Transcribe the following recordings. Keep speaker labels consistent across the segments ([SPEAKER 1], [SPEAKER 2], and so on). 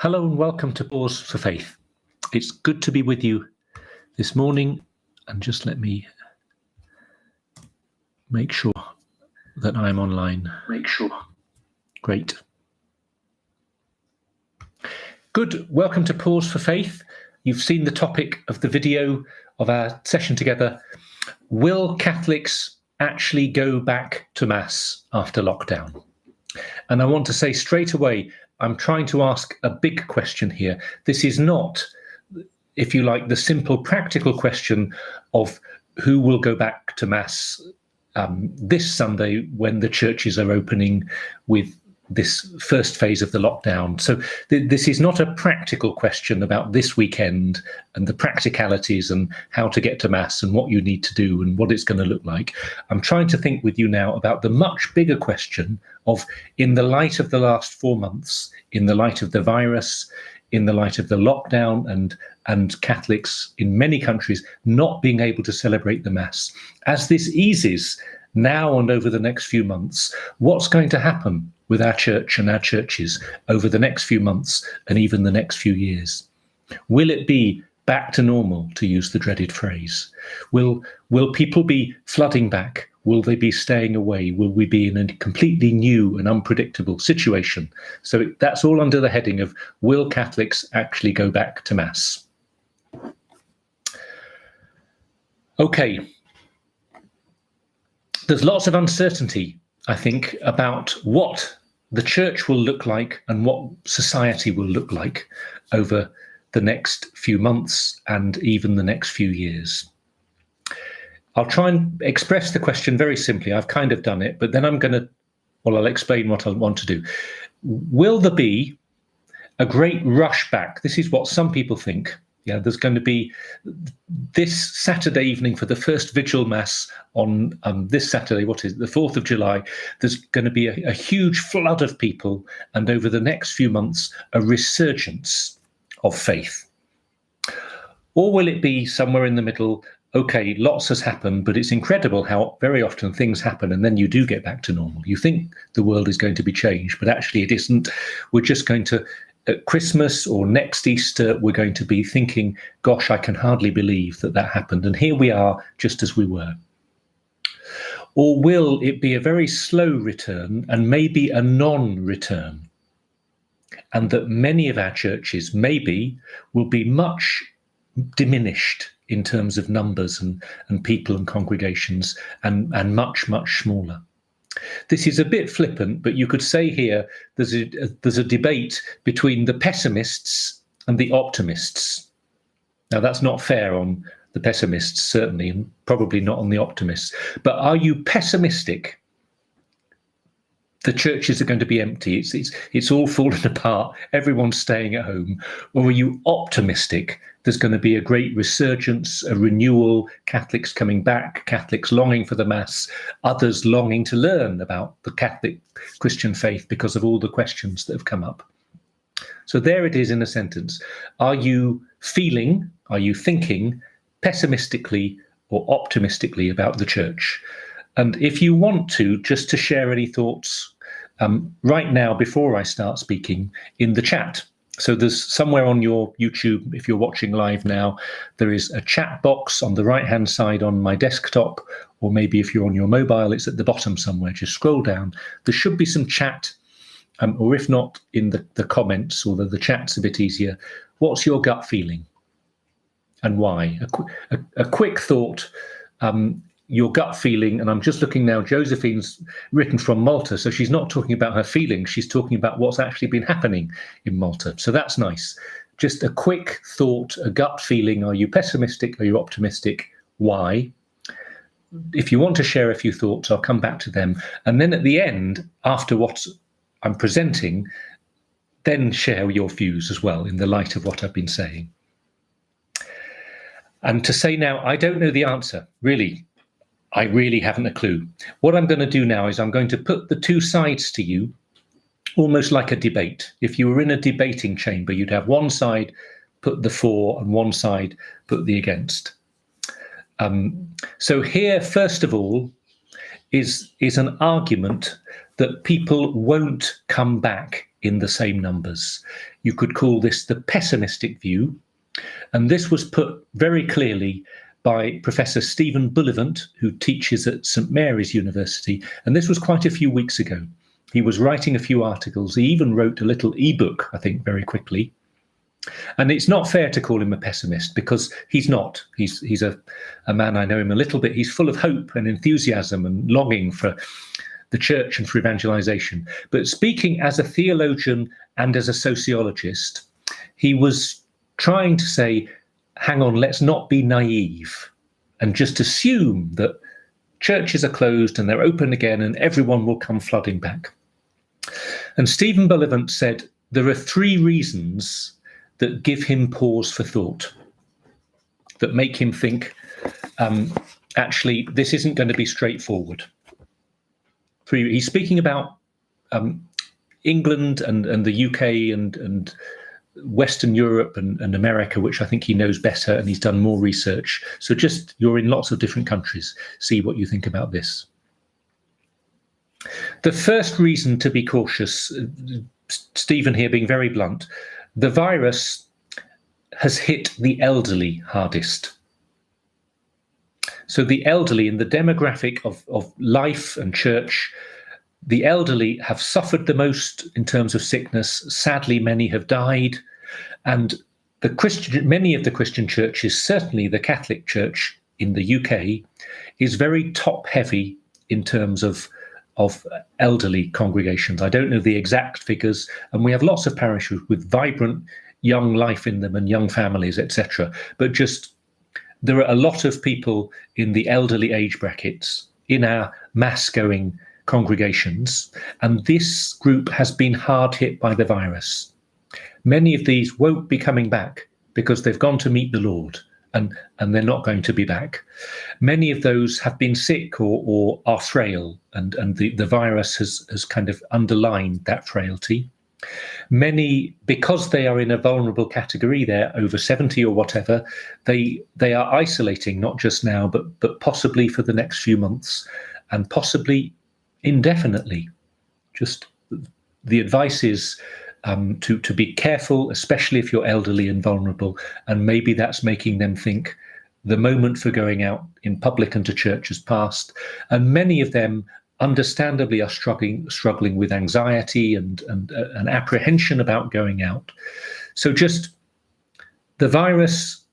[SPEAKER 1] Hello and welcome to Pause for Faith. It's good to be with you this morning, and just let me make sure that I'm online. Great. Good. Welcome to Pause for Faith. You've seen the topic of the video of our session together. Will Catholics actually go back to Mass after lockdown? And I want to say straight away, I'm trying to ask a big question here. This is not, if you like, the simple practical question of who will go back to Mass this Sunday when the churches are opening with this first phase of the lockdown. So this is not a practical question about this weekend and the practicalities and how to get to Mass and what you need to do and what it's going to look like. I'm trying to think with you now about the much bigger question of, in the light of the last 4 months, in the light of the virus, in the light of the lockdown and Catholics in many countries not being able to celebrate the Mass, as this eases now and over the next few months, what's going to happen with our church and our churches over the next few months and even the next few years? Will it be back to normal, to use the dreaded phrase? Will people be flooding back? Will they be staying away? Will we be in a completely new and unpredictable situation? So that's all under the heading of, will Catholics actually go back to Mass? Okay. There's lots of uncertainty, I think, about what the church will look like and what society will look like over the next few months and even the next few years. I'll try and express the question very simply. I've kind of done it, but then I'll explain what I want to do. Will there be a great rush back? This is what some people think. Yeah, there's going to be this Saturday evening for the first Vigil Mass on this Saturday, the 4th of July, there's going to be a huge flood of people, and over the next few months, a resurgence of faith. Or will it be somewhere in the middle? Okay, lots has happened, but it's incredible how very often things happen and then you do get back to normal. You think the world is going to be changed, but actually it isn't. We're just going to, at Christmas or next Easter, we're going to be thinking, gosh, I can hardly believe that happened. And here we are, just as we were. Or will it be a very slow return and maybe a non-return? And that many of our churches maybe will be much diminished in terms of numbers and people and congregations and much, much smaller. This is a bit flippant, but you could say here there's a debate between the pessimists and the optimists. Now, that's not fair on the pessimists, certainly, and probably not on the optimists. But are you pessimistic? The churches are going to be empty. It's all fallen apart. Everyone's staying at home. Or are you optimistic? There's going to be a great resurgence, a renewal, Catholics coming back, Catholics longing for the Mass, others longing to learn about the Catholic Christian faith because of all the questions that have come up. So there it is in a sentence. Are you thinking pessimistically or optimistically about the church? And if you want to, just to share any thoughts right now, before I start speaking, in the chat. So there's somewhere on your YouTube, if you're watching live now, there is a chat box on the right-hand side on my desktop, or maybe if you're on your mobile, it's at the bottom somewhere. Just scroll down. There should be some chat, or if not, in the comments, although the chat's a bit easier. What's your gut feeling and why? A quick thought. Your gut feeling, and I'm just looking now, Josephine's written from Malta, so she's not talking about her feelings, she's talking about what's actually been happening in Malta. So that's nice. Just a quick thought, a gut feeling. Are you pessimistic? Are you optimistic? Why? If you want to share a few thoughts, I'll come back to them. And then at the end, after what I'm presenting, then share your views as well in the light of what I've been saying. And to say now, I don't know the answer, really. I really haven't a clue. What I'm going to do now is I'm going to put the two sides to you, almost like a debate. If you were in a debating chamber, you'd have one side put the for and one side put the against. So here, first of all, is an argument that people won't come back in the same numbers. You could call this the pessimistic view. And this was put very clearly by Professor Stephen Bullivant, who teaches at St Mary's University. And this was quite a few weeks ago. He was writing a few articles. He even wrote a little ebook, I think, very quickly. And it's not fair to call him a pessimist, because he's not. He's a man, I know him a little bit. He's full of hope and enthusiasm and longing for the church and for evangelization. But speaking as a theologian and as a sociologist, he was trying to say, hang on, let's not be naive and just assume that churches are closed and they're open again and everyone will come flooding back. And Stephen Bullivant said there are three reasons that give him pause for thought, that make him think, actually, this isn't going to be straightforward. He's speaking about England and the UK and Western Europe and America, which I think he knows better, and he's done more research. So just, you're in lots of different countries. See what you think about this. The first reason to be cautious, Stephen here being very blunt, the virus has hit the elderly hardest. So the elderly, in the demographic of life and church, the elderly have suffered the most in terms of sickness. Sadly, many have died. And many of the Christian churches, certainly the Catholic Church in the UK, is very top-heavy in terms of elderly congregations. I don't know the exact figures, and we have lots of parishes with vibrant young life in them and young families, etc. But just there are a lot of people in the elderly age brackets in our mass-going congregations, and this group has been hard hit by the virus. Many of these won't be coming back because they've gone to meet the Lord, and they're not going to be back. Many of those have been sick or are frail, and the virus has kind of underlined that frailty. Many, because they are in a vulnerable category, they're over 70 or whatever, they are isolating, not just now, but possibly for the next few months, and possibly indefinitely. Just the advice is to be careful, especially if you're elderly and vulnerable, and maybe that's making them think the moment for going out in public and to church has passed. And many of them understandably are struggling with anxiety and an apprehension about going out. So just the virus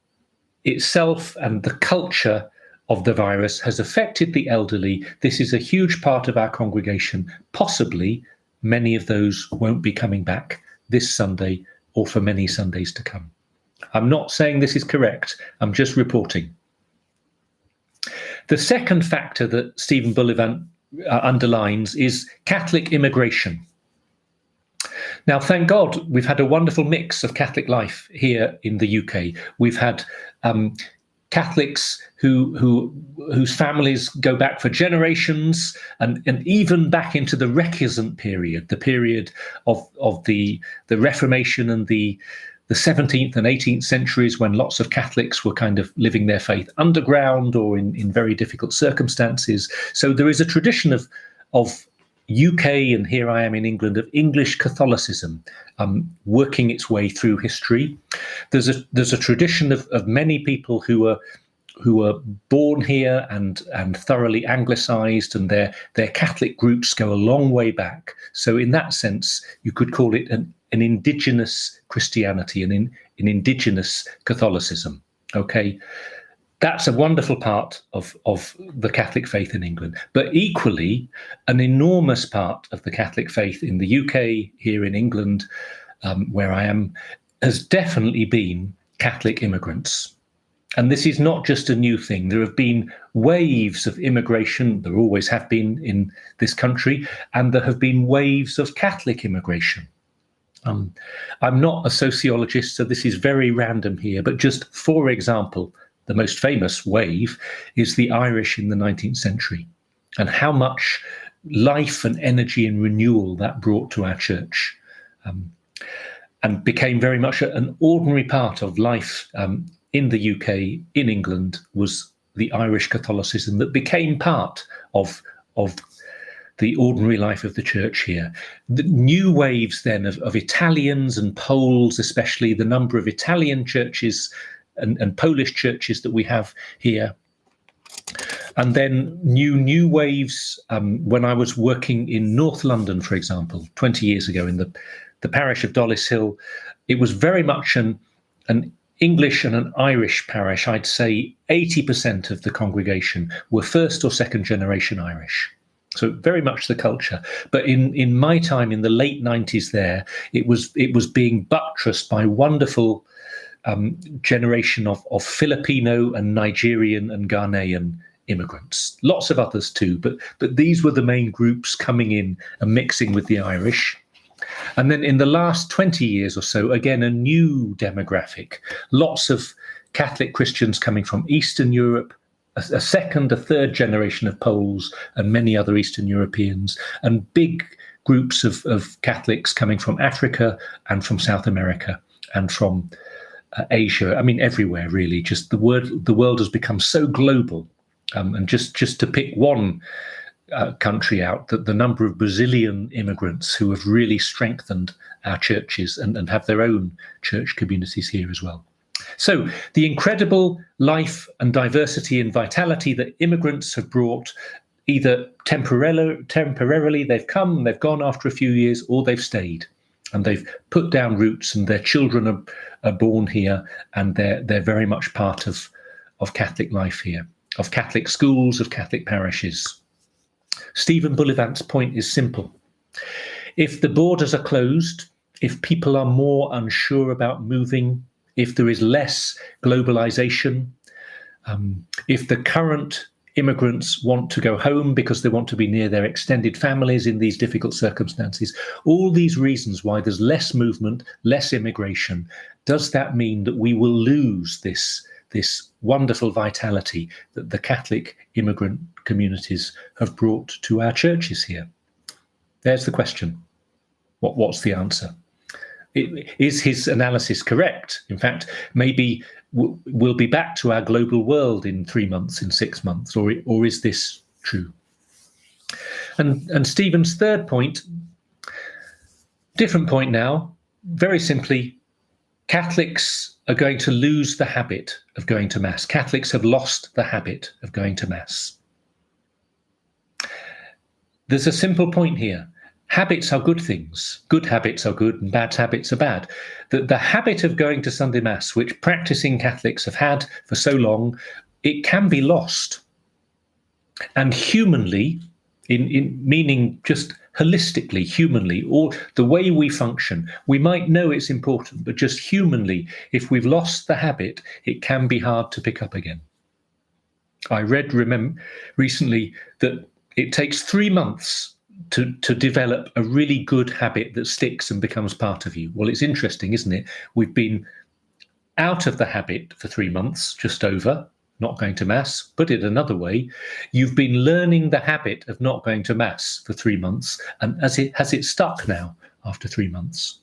[SPEAKER 1] itself and the culture of the virus has affected the elderly. This is a huge part of our congregation. Possibly many of those won't be coming back this Sunday or for many Sundays to come. I'm not saying this is correct. I'm just reporting. The second factor that Stephen Bullivant underlines is Catholic immigration. Now, thank God, we've had a wonderful mix of Catholic life here in the UK. We've had Catholics whose families go back for generations, and even back into the recusant period, the period of the Reformation and the 17th and 18th centuries, when lots of Catholics were kind of living their faith underground or in very difficult circumstances. So there is a tradition of UK, and here I am in England, of English Catholicism working its way through history. There's a tradition of many people who were born here and thoroughly Anglicized, and their Catholic groups go a long way back. So in that sense, you could call it an indigenous Christianity, an indigenous Catholicism. Okay, that's a wonderful part of the Catholic faith in England. But equally, an enormous part of the Catholic faith in the UK, here in England, where I am, has definitely been Catholic immigrants. And this is not just a new thing. There have been waves of immigration. There always have been in this country. And there have been waves of Catholic immigration. I'm not a sociologist, so this is very random here. But just for example, the most famous wave is the Irish in the 19th century, and how much life and energy and renewal that brought to our church, and became very much an ordinary part of life in the UK, in England, was the Irish Catholicism that became part of the ordinary life of the church here. The new waves then of Italians and Poles, especially the number of Italian churches and Polish churches that we have here. And then new waves. When I was working in North London, for example, 20 years ago in the parish of Dollis Hill, it was very much an English and an Irish parish. I'd say 80% of the congregation were first or second generation Irish. So very much the culture. But in my time in the late 90s there, it was being buttressed by wonderful generation of Filipino and Nigerian and Ghanaian immigrants. Lots of others too, but these were the main groups coming in and mixing with the Irish. And then in the last 20 years or so, again, a new demographic. Lots of Catholic Christians coming from Eastern Europe, a second, a third generation of Poles and many other Eastern Europeans, and big groups of Catholics coming from Africa and from South America and from Asia. I mean, everywhere, really. Just the world has become so global. And just to pick one country out, that the number of Brazilian immigrants who have really strengthened our churches and have their own church communities here as well. So the incredible life and diversity and vitality that immigrants have brought, either temporarily they've come and they've gone after a few years, or they've stayed and they've put down roots and their children are born here, and they're very much part of Catholic life here, of Catholic schools, of Catholic parishes. Stephen Bullivant's point is simple. If the borders are closed, if people are more unsure about moving, if there is less globalization, if the current immigrants want to go home because they want to be near their extended families in these difficult circumstances, all these reasons why there's less movement, less immigration, does that mean that we will lose this wonderful vitality that the Catholic immigrant communities have brought to our churches here? There's the question. What's the answer? Is his analysis correct? In fact, maybe we'll be back to our global world in 3 months, in 6 months, or is this true? And Stephen's third point, different point now, very simply, Catholics are going to lose the habit of going to Mass. Catholics have lost the habit of going to Mass. There's a simple point here. Habits are good things. Good habits are good and bad habits are bad. The habit of going to Sunday Mass, which practicing Catholics have had for so long, it can be lost. And humanly, in meaning just holistically, humanly, or the way we function, we might know it's important, but just humanly, if we've lost the habit, it can be hard to pick up again. I read recently that it takes 3 months to develop a really good habit that sticks and becomes part of you. Well, it's interesting, isn't it? We've been out of the habit for 3 months, just over, not going to Mass. Put it another way, you've been learning the habit of not going to Mass for 3 months, and has it stuck now after 3 months?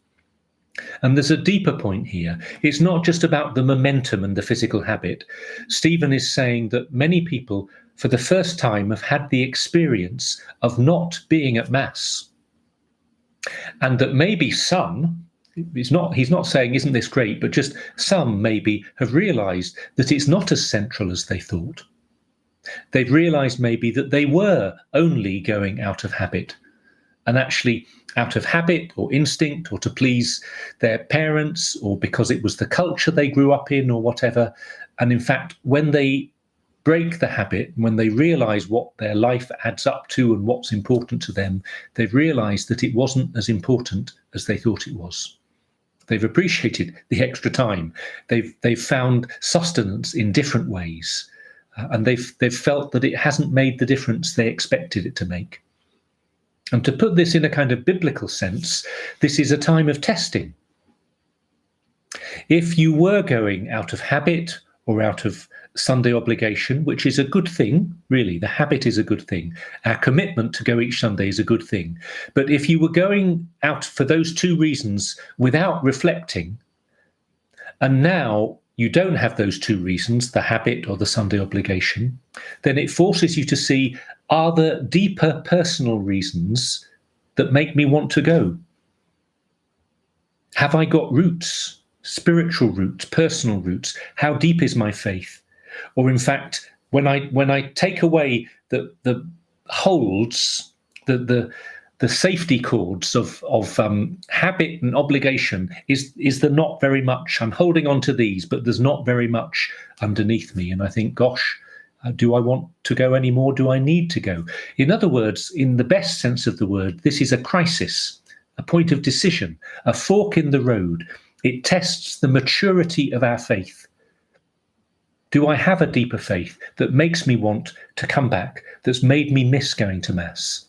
[SPEAKER 1] And there's a deeper point here. It's not just about the momentum and the physical habit. Stephen is saying that many people, for the first time, have had the experience of not being at Mass. And that maybe some, he's not saying, isn't this great, but just some maybe have realised that it's not as central as they thought. They've realised maybe that they were only going out of habit, and actually out of habit or instinct, or to please their parents, or because it was the culture they grew up in, or whatever. And in fact, when they break the habit, when they realise what their life adds up to and what's important to them, they've realised that it wasn't as important as they thought it was. They've appreciated the extra time. They've found sustenance in different ways, and they've felt that it hasn't made the difference they expected it to make. And to put this in a kind of biblical sense, this is a time of testing. If you were going out of habit or out of Sunday obligation, which is a good thing, really, the habit is a good thing. Our commitment to go each Sunday is a good thing. But if you were going out for those two reasons without reflecting, and now you don't have those two reasons, the habit or the Sunday obligation, then it forces you to see Are there deeper personal reasons that make me want to go? Have I got roots, spiritual roots, personal roots? How deep is my faith? Or in fact, when I take away the holds, the safety cords of habit and obligation, is there not very much? I'm holding on to these, but there's not very much underneath me. And I think, gosh, do I want to go anymore? Do I need to go? In other words, in the best sense of the word, this is a crisis, a point of decision, a fork in the road. It tests the maturity of our faith. Do I have a deeper faith that makes me want to come back, that's made me miss going to Mass,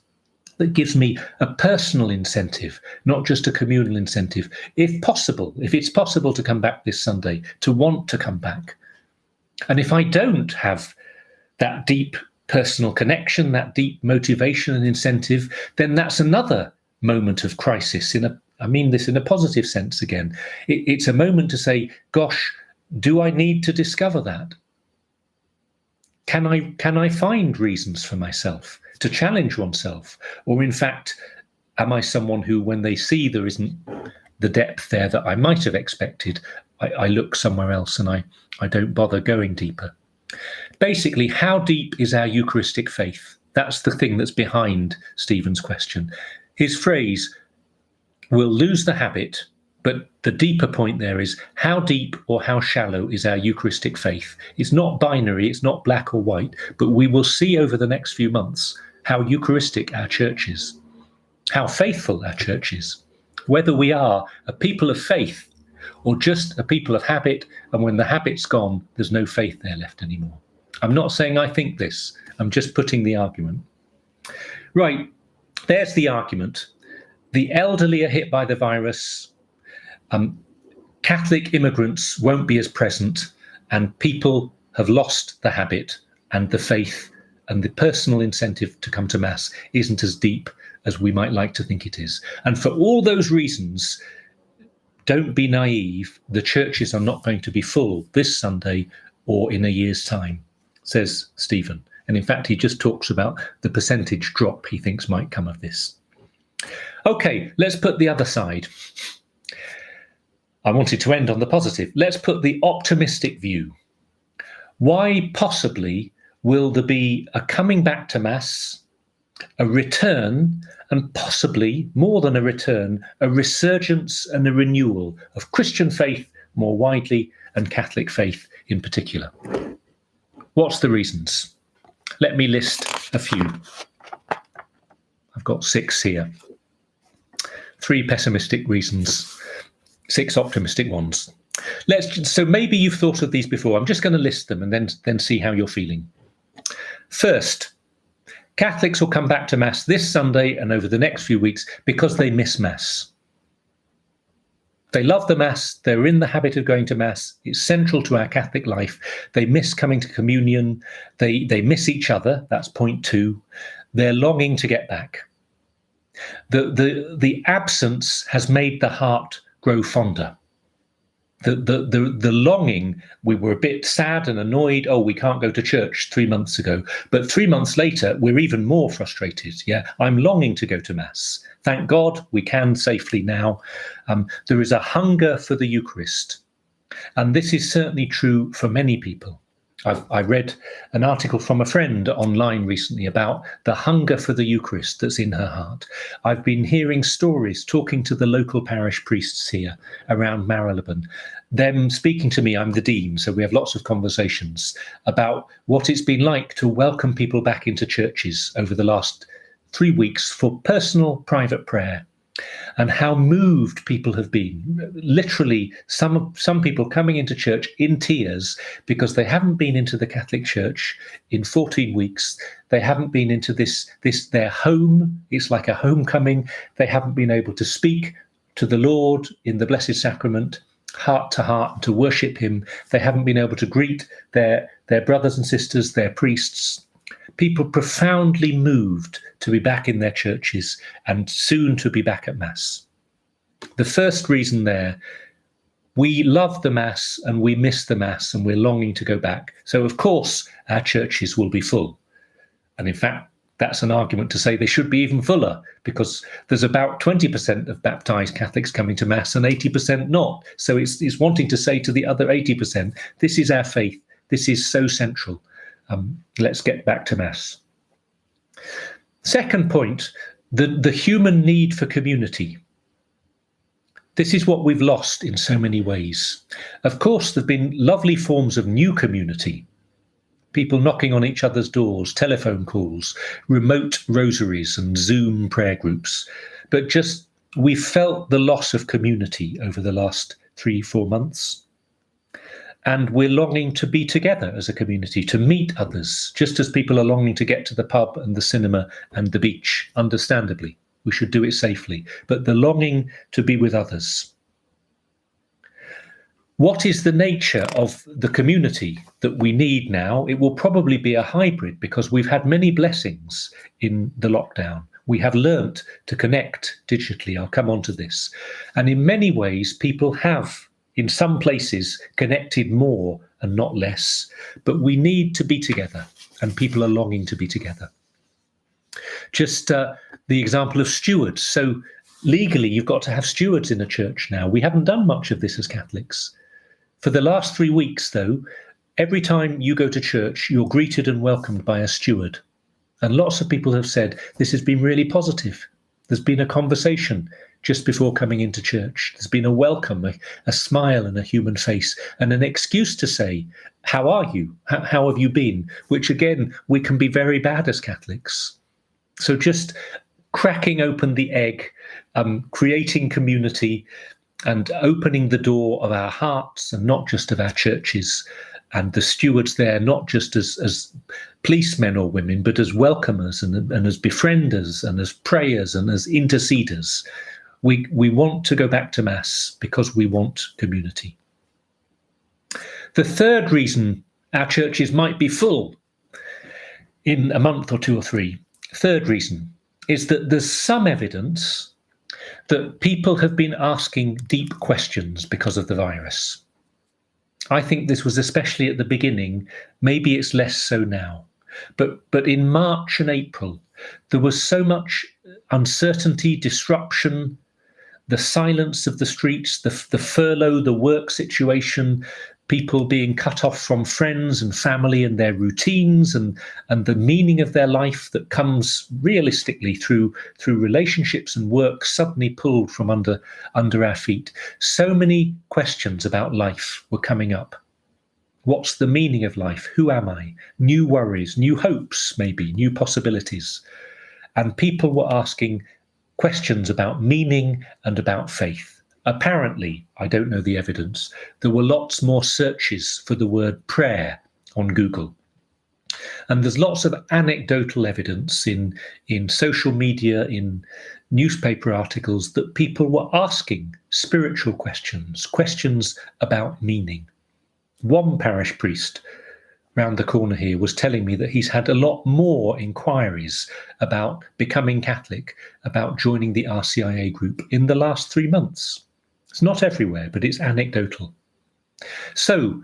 [SPEAKER 1] that gives me a personal incentive, not just a communal incentive, if possible, if it's possible to come back this Sunday, to want to come back? And if I don't have that deep personal connection, that deep motivation and incentive, then that's another moment of crisis. I mean this in a positive sense again. It's a moment to say, gosh, do I need to discover that? Can I find reasons for myself to challenge oneself? Or in fact, am I someone who, when they see there isn't the depth there that I might have expected, I look somewhere else and I don't bother going deeper? Basically, how deep is our Eucharistic faith? That's the thing that's behind Stephen's question. His phrase, we'll lose the habit, but the deeper point there is, how deep or how shallow is our Eucharistic faith? It's not binary, it's not black or white, but we will see over the next few months how Eucharistic our church is, how faithful our church is, whether we are a people of faith or just a people of habit, and when the habit's gone, there's no faith there left anymore. I'm not saying I think this, I'm just putting the argument. Right, there's the argument. The elderly are hit by the virus, Catholic immigrants won't be as present, and people have lost the habit, and the faith and the personal incentive to come to Mass isn't as deep as we might like to think it is. And for all those reasons, don't be naive. The churches are not going to be full this Sunday or in a year's time, says Stephen. And in fact, he just talks about the percentage drop he thinks might come of this. Okay, let's put the other side. I wanted to end on the positive. Let's put the optimistic view. Why possibly will there be a coming back to Mass, a return, and possibly more than a return, a resurgence and a renewal of Christian faith more widely and Catholic faith in particular? What's the reasons? Let me list a few. I've got 6 here. 3 pessimistic reasons, 6 optimistic ones. So maybe you've thought of these before. I'm just going to list them and then see how you're feeling. First, Catholics will come back to Mass this Sunday and over the next few weeks because they miss Mass. They love the Mass. They're in the habit of going to Mass. It's central to our Catholic life. They miss coming to communion. They miss each other. That's point 2. They're longing to get back. The absence has made the heart grow fonder. The longing, we were a bit sad and annoyed. Oh, we can't go to church 3 months ago. But 3 months later, we're even more frustrated. Yeah, I'm longing to go to Mass. Thank God we can safely now. There is a hunger for the Eucharist. And this is certainly true for many people. I read an article from a friend online recently about the hunger for the Eucharist that's in her heart. I've been hearing stories, talking to the local parish priests here around Marylebone, them speaking to me. I'm the dean, so we have lots of conversations about what it's been like to welcome people back into churches over the last 3 weeks for personal, private prayer, and how moved people have been. Literally, some people coming into church in tears because they haven't been into the Catholic Church in 14 weeks. They haven't been into this their home. It's like a homecoming. They haven't been able to speak to the Lord in the Blessed Sacrament, heart to heart, to worship him. They haven't been able to greet their brothers and sisters, their priests. People profoundly moved to be back in their churches and soon to be back at Mass. The first reason there, we love the Mass and we miss the Mass and we're longing to go back. So of course our churches will be full. And in fact, That's an argument to say they should be even fuller, because there's about 20% of baptized Catholics coming to Mass and 80% not. So it's wanting to say to the other 80%, this is our faith. This is so central. Let's get back to Mass. Second point, the human need for community. This is what we've lost in so many ways. Of course, there have been lovely forms of new community. People knocking on each other's doors, telephone calls, remote rosaries and Zoom prayer groups. But just we've felt the loss of community over the last 3-4 months. And we're longing to be together as a community, to meet others, just as people are longing to get to the pub and the cinema and the beach, understandably. We should do it safely. But the longing to be with others. What is the nature of the community that we need now? It will probably be a hybrid, because we've had many blessings in the lockdown. We have learnt to connect digitally. I'll come on to this. And in many ways, people have, in some places, connected more and not less. But we need to be together, and people are longing to be together. Just the example of stewards. So legally, you've got to have stewards in a church now. We haven't done much of this as Catholics. For the last 3 weeks, though, every time you go to church, you're greeted and welcomed by a steward. And lots of people have said this has been really positive. There's been a conversation just before coming into church. There's been a welcome, a smile and a human face, and an excuse to say, how are you? How have you been? Which, again, we can be very bad as Catholics. So just cracking open the egg, creating community, and opening the door of our hearts and not just of our churches, and the stewards there, not just as policemen or women, but as welcomers and as befrienders and as prayers and as interceders. We want to go back to Mass because we want community. The third reason our churches might be full in a month or 2 or 3, third reason, is that there's some evidence that people have been asking deep questions because of the virus. I think this was especially at the beginning. Maybe it's less so now. But in March and April, there was so much uncertainty, disruption, the silence of the streets, the furlough, the work situation, people being cut off from friends and family and their routines and the meaning of their life that comes realistically through relationships and work suddenly pulled from under our feet. So many questions about life were coming up. What's the meaning of life? Who am I? New worries, new hopes, maybe, new possibilities. And people were asking questions about meaning and about faith. Apparently, I don't know the evidence, there were lots more searches for the word prayer on Google. And there's lots of anecdotal evidence in social media, in newspaper articles, that people were asking spiritual questions about meaning. One parish priest round the corner here was telling me that he's had a lot more inquiries about becoming Catholic, about joining the RCIA group in the last 3 months. It's not everywhere, but it's anecdotal. So,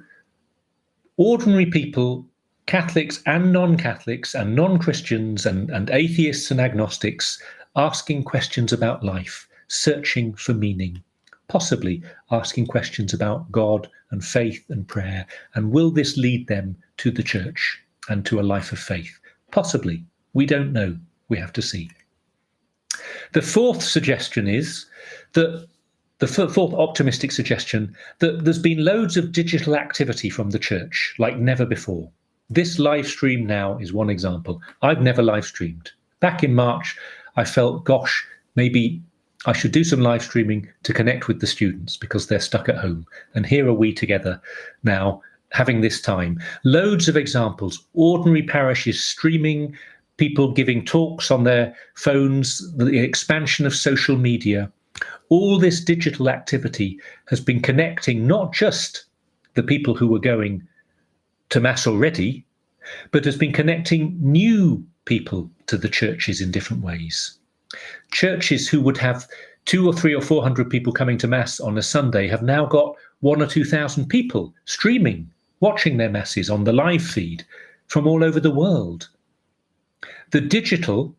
[SPEAKER 1] ordinary people, Catholics and non-Catholics and non-Christians and atheists and agnostics, asking questions about life, searching for meaning, possibly asking questions about God and faith and prayer. And will this lead them to the church and to a life of faith? Possibly. We don't know. We have to see. The fourth suggestion is that the fourth optimistic suggestion, that there's been loads of digital activity from the church like never before. This live stream now is one example. I've never live streamed. Back in March, I felt, gosh, maybe I should do some live streaming to connect with the students because they're stuck at home. And here are we together now having this time. Loads of examples, ordinary parishes streaming, people giving talks on their phones, the expansion of social media. All this digital activity has been connecting not just the people who were going to Mass already, but has been connecting new people to the churches in different ways. Churches who would have 200 or 300 or 400 people coming to Mass on a Sunday have now got 1,000 or 2,000 people streaming, watching their Masses on the live feed from all over the world. The digital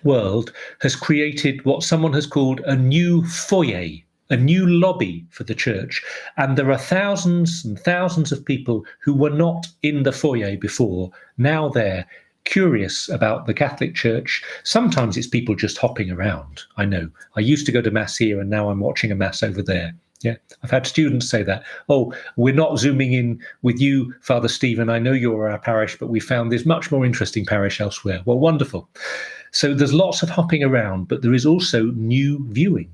[SPEAKER 1] world has created what someone has called a new foyer, a new lobby for the church. And there are thousands and thousands of people who were not in the foyer before, now they're curious about the Catholic Church. Sometimes it's people just hopping around. I know. I used to go to Mass here and now I'm watching a Mass over there. Yeah, I've had students say that. Oh, we're not Zooming in with you, Father Stephen. I know you're our parish, but we found this much more interesting parish elsewhere. Well, wonderful. So there's lots of hopping around, but there is also new viewing.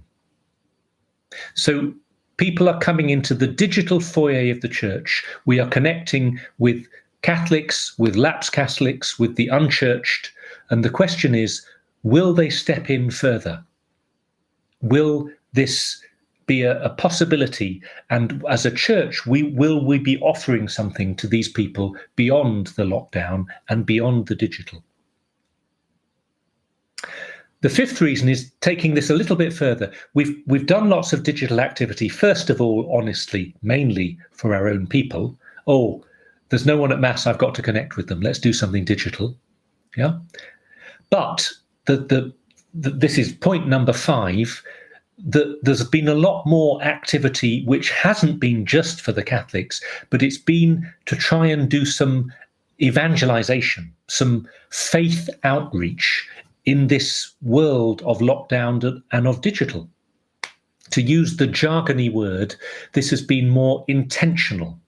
[SPEAKER 1] So people are coming into the digital foyer of the church. We are connecting with Catholics, with lapsed Catholics, with the unchurched. And the question is, will they step in further? Will this be a possibility? And as a church, will we be offering something to these people beyond the lockdown and beyond the digital? The fifth reason is taking this a little bit further. We've done lots of digital activity, first of all, honestly, mainly for our own people. Oh, there's no one at Mass, I've got to connect with them. Let's do something digital. Yeah. But this is point number 5, that there's been a lot more activity which hasn't been just for the Catholics, but it's been to try and do some evangelization, some faith outreach in this world of lockdown and of digital. To use the jargony word, this has been more intentional.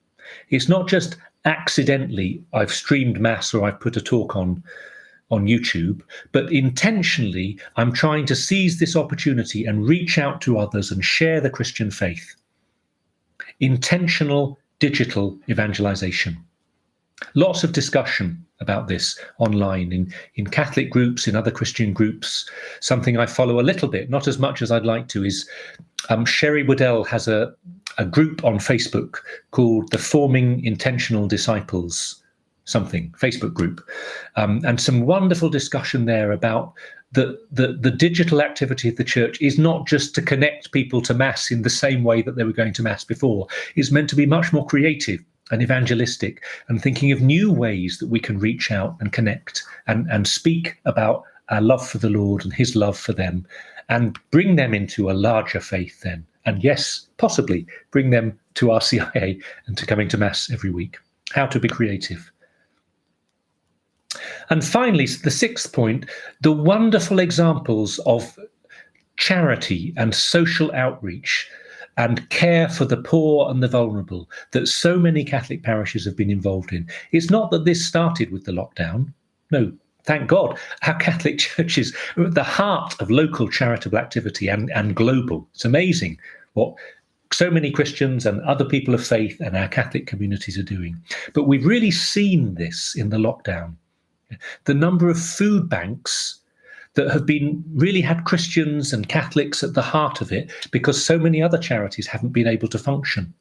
[SPEAKER 1] It's not just accidentally I've streamed Mass or I've put a talk on YouTube, but intentionally I'm trying to seize this opportunity and reach out to others and share the Christian faith. Intentional digital evangelization. Lots of discussion about this online in Catholic groups, in other Christian groups. Something I follow a little bit, not as much as I'd like to, is Sherry Waddell has a group on Facebook called the Forming Intentional Disciples Facebook group, and some wonderful discussion there about the digital activity of the church is not just to connect people to Mass in the same way that they were going to Mass before. It's meant to be much more creative and evangelistic, and thinking of new ways that we can reach out and connect and speak about our love for the Lord and his love for them, and bring them into a larger faith then. And yes, possibly bring them to RCIA and to coming to Mass every week. How to be creative. And finally, the 6th point, the wonderful examples of charity and social outreach and care for the poor and the vulnerable that so many Catholic parishes have been involved in. It's not that this started with the lockdown. No, thank God. Our Catholic churches are at the heart of local charitable activity and global. It's amazing what so many Christians and other people of faith and our Catholic communities are doing. But we've really seen this in the lockdown. The number of food banks that have been really had Christians and Catholics at the heart of it, because so many other charities haven't been able to function.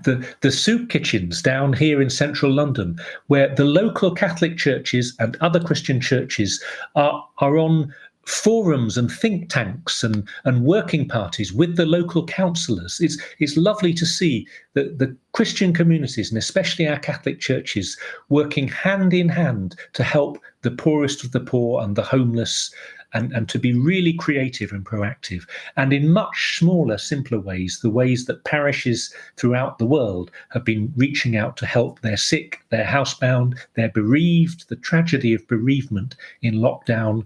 [SPEAKER 1] The soup kitchens down here in central London, where the local Catholic churches and other Christian churches are on forums and think tanks and working parties with the local councillors. It's lovely to see that the Christian communities, and especially our Catholic churches, working hand in hand to help the poorest of the poor and the homeless, and to be really creative and proactive. And in much smaller, simpler ways, the ways that parishes throughout the world have been reaching out to help their sick, their housebound, their bereaved, the tragedy of bereavement in lockdown,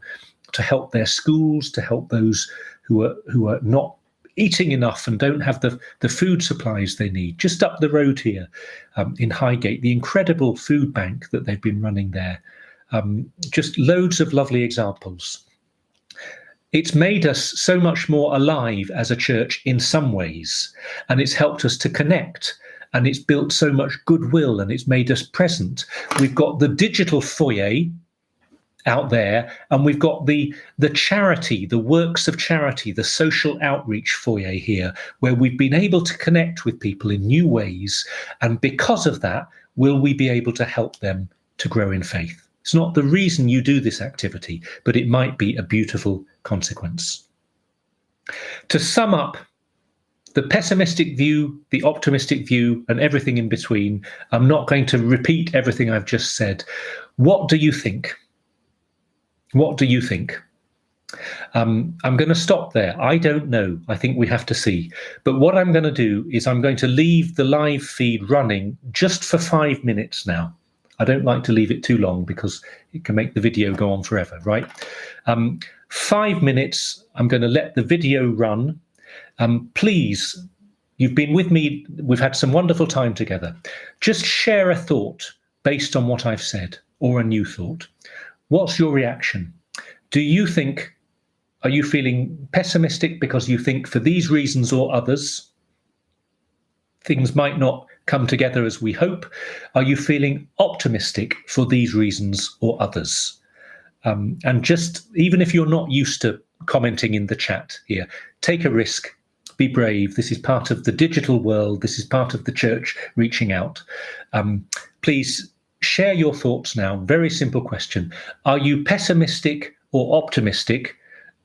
[SPEAKER 1] to help their schools, to help those who are not eating enough and don't have the food supplies they need. Just up the road here in Highgate, the incredible food bank that they've been running there. Just loads of lovely examples. It's made us so much more alive as a church in some ways, and it's helped us to connect, and it's built so much goodwill, and it's made us present. We've got the digital foyer out there, and we've got the charity, the works of charity, the social outreach foyer here, where we've been able to connect with people in new ways, and because of that, will we be able to help them to grow in faith? It's not the reason you do this activity, but it might be a beautiful consequence. To sum up, the pessimistic view, the optimistic view, and everything in between, I'm not going to repeat everything I've just said. What do you think? What do you think? I'm going to stop there. I don't know. I think we have to see. But what I'm going to do is I'm going to leave the live feed running just for 5 minutes now. I don't like to leave it too long because it can make the video go on forever, right? 5 minutes, I'm going to let the video run. Please, you've been with me. We've had some wonderful time together. Just share a thought based on what I've said, or a new thought. What's your reaction? Are you feeling pessimistic because you think for these reasons or others, things might not come together as we hope? Are you feeling optimistic for these reasons or others? And just, even if you're not used to commenting in the chat here, take a risk, be brave. This is part of the digital world. This is part of the church reaching out. Please share your thoughts now. Very simple question. Are you pessimistic or optimistic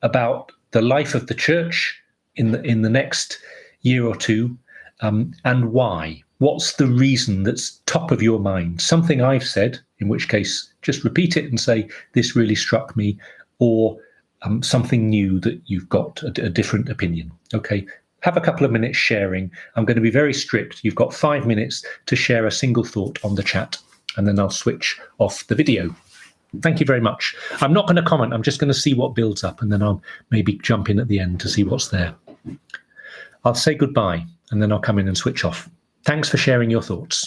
[SPEAKER 1] about the life of the church in the next year or two, and why? What's the reason that's top of your mind? Something I've said, in which case just repeat it and say, this really struck me, or something new that you've got a different opinion. Okay, have a couple of minutes sharing. I'm going to be very strict. You've got 5 minutes to share a single thought on the chat, and then I'll switch off the video. Thank you very much. I'm not going to comment. I'm just going to see what builds up, and then I'll maybe jump in at the end to see what's there. I'll say goodbye, and then I'll come in and switch off. Thanks for sharing your thoughts.